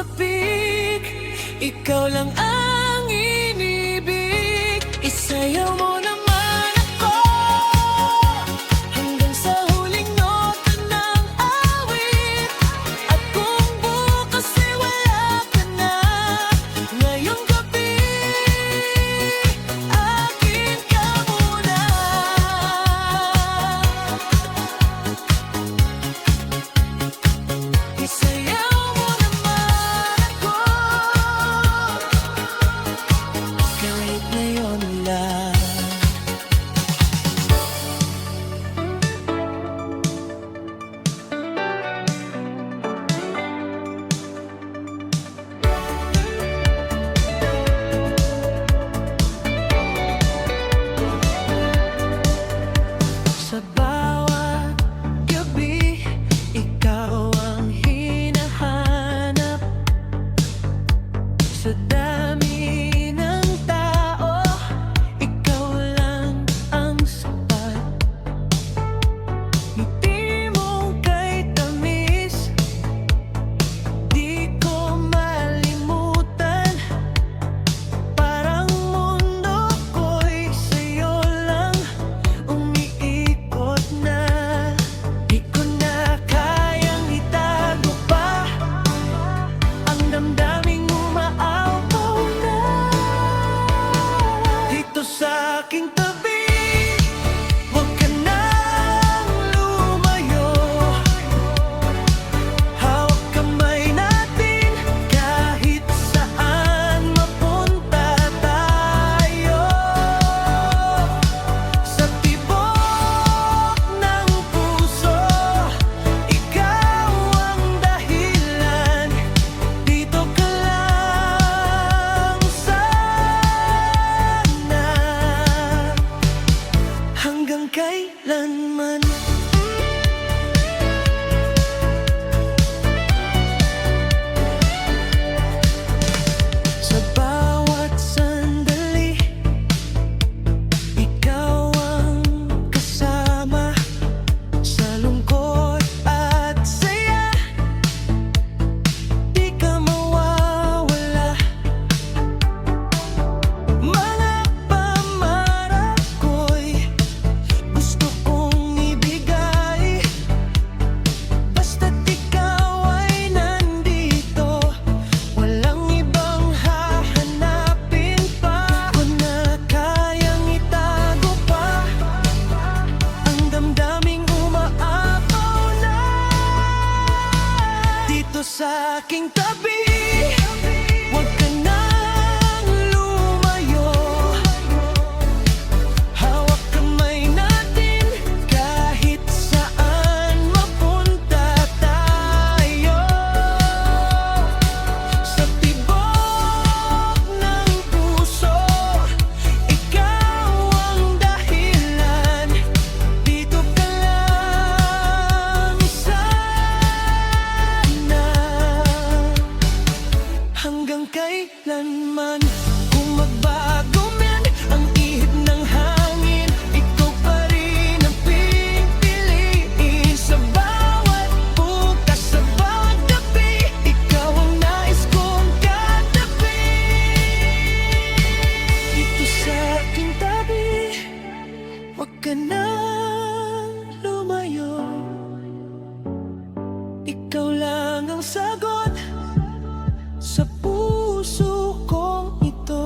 sabik, ikaw lang ang inibig. Isayaw mo naman ako hanggang sa huling nota ng awit. At kung bukas ay wala ka na, ngayong gabi akin ka muna. Isayaw mo naman ako kahit ngayon lang. Sa bawat gabi, ikaw ang hinahanap. Sa dami ng tao, ikaw lang ang sapat. Ngiti mong kay tamis, di ko malimutan. Parang mundo ko'y sa'yo lang umiikot na. Di ko na kayang itago pa ang damdaming umaapaw na. Dito sa aking tabi, huwag ka nang lumayo. Hawak kamay natin kahit saan mapunta tayo. Sa tibok ng puso, ikaw ang dahilan. Dito ka lang sana hanggang kailanman. Sa bawat sandali, ikaw ang kasama. Sa lungkot at saya, di ka mawawala. Mga pangarap ko'y gusto kong ibigay, basta't ikaw ay nandito. Walang ibang hahanapin pa. Di ko na kayang itago pa ang damdaming umaapaw na. Dito sa aking tabi, huwag ka nang lumayo. Hawak kamay natin kahit saan mapunta tayo. Sa tibok ng puso, ikaw ang dahilan. Dito ka lang sana hanggang kailanman. Kung magbago man ang ihip ng hangin, ikaw pa rin ang pipiliin. Sa bawat bukas, sa bawat gabi, ikaw ang nais kong katabi. Dito sa aking tabi, huwag ka nang lumayo. Ikaw lang ang sagot sa puso kong ito.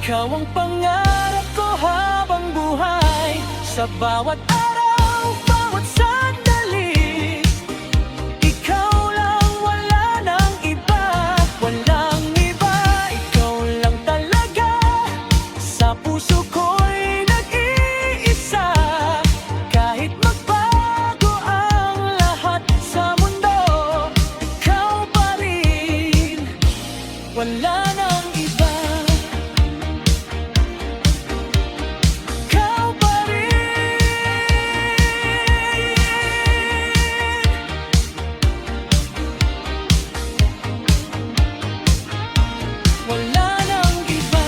Ikaw ang pangarap ko habang buhay. Sa bawat araw, bawat sandali, ikaw lang, wala nang iba. Walang iba, ikaw lang talaga. Sa puso ko'y nag-iisa. Kahit magbago ang lahat sa mundo, ikaw pa rin, wala nang iba. Ikaw pa rin, wala nang iba.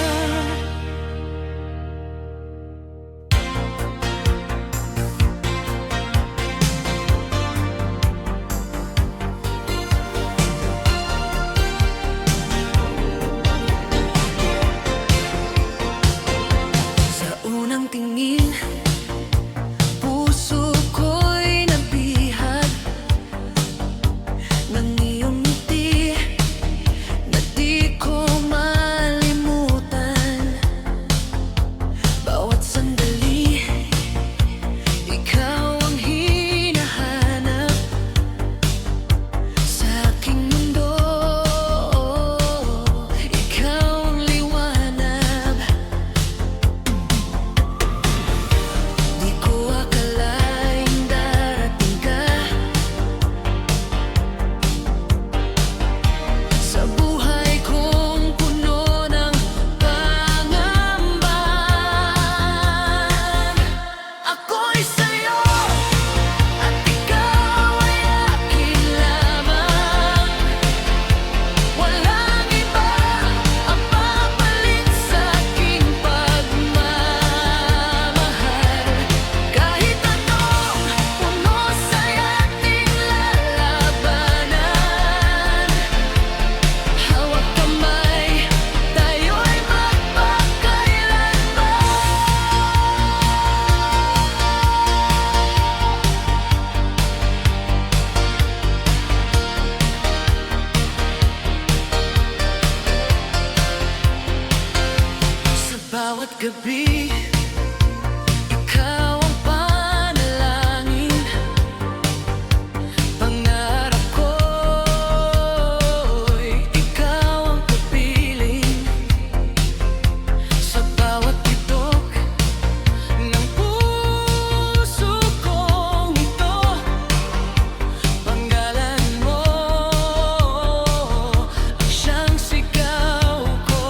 Sa unang tingin, puso ko'y nabihag ng iyong ngiti na di ko malimutan. Bawat sandali, ikaw ang hinahanap sa aking mundo. Ikaw ang liwanag. Di ko akalaing darating ka sa buhay kong puno ng pangamba. Ako'y sa'yo at ikaw ay akin lamang. Walang iba ang papalit sa aking pagmamahal. Kahit anong umusay ating lalabanan, hawak kamay, tayo'y magpakailanman. Sa bawat gabi, ikaw ang panalangin. Pangarap ko'y ikaw ang kapiling. Sa bawat itok ng puso kong ito, panggalan mo ang siyang sigaw ko.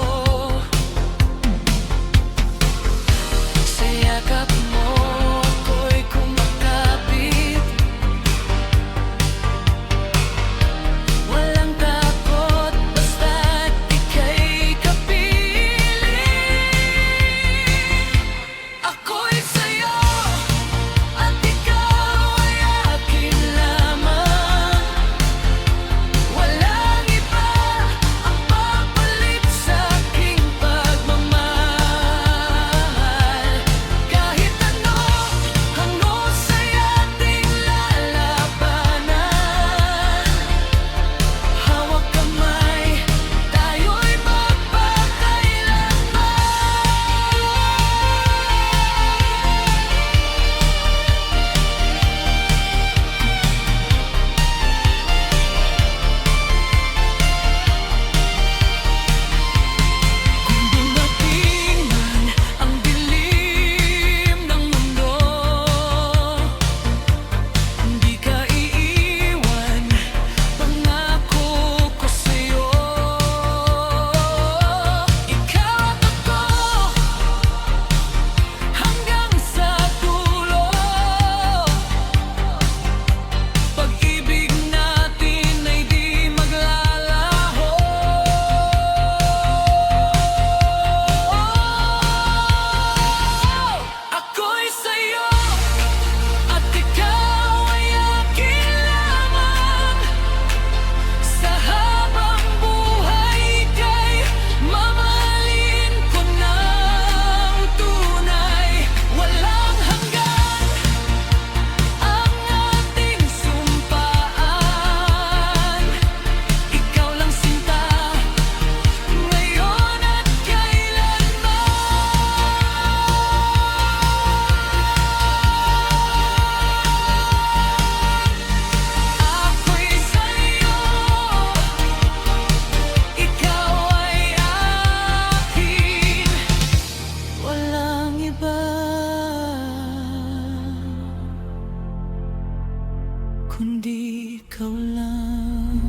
ikaw lang.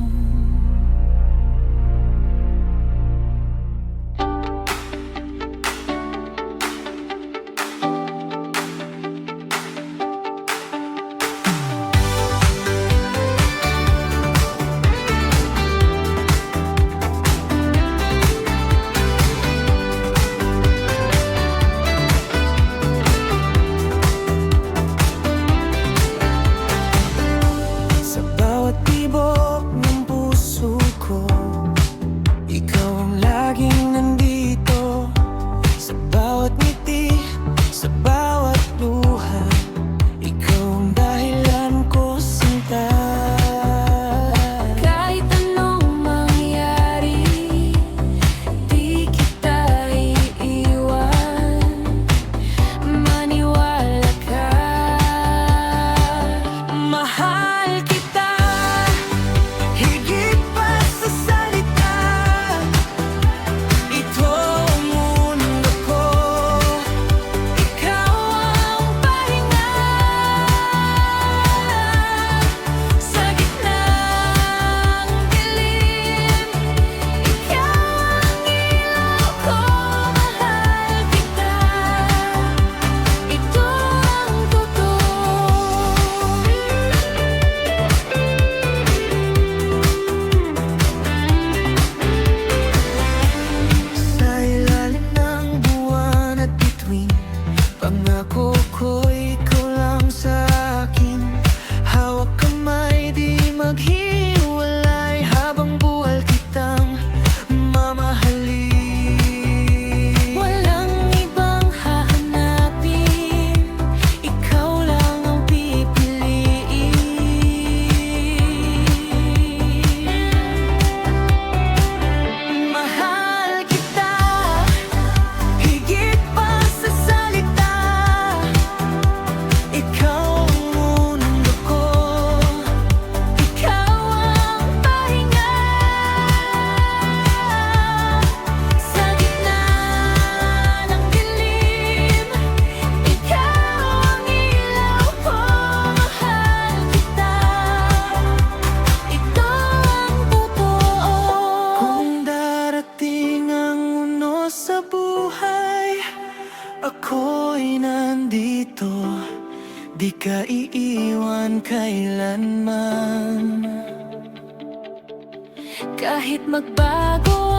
Sa bawat tibok ng puso ko, ikaw ang laging nandito. Sa bawat ngiti, sa bawat luha, ikaw ang dahilan ko, sinta. Kahit anong mangyari, di kita iiwan. Maniwala ka, mahal kita, higit pa sa salita. Ito ang mundo ko, ikaw ang pahinga. Sa gitna ng dilim, ikaw ang ilaw ko, mahal kita. Ito ang totoo. Sa ilalim ng buwan at bituin, pangako ko ikaw lang sa akin. Hawak kamay, di maghiwalay, habang buhay kitang mamahalin. Walang ibang hahanapin, ikaw lang ang pipiliin. Mahal kita, higit pa sa salita. Ikaw ang mundo ko, ikaw ang pahinga. Sa gitna ng dilim, ikaw ang ilaw ko, mahal kita. Ito ang totoo. Kung darating ang unos sa buhay, ako'y nandito, di ka iiwan kailanman. Kahit magbago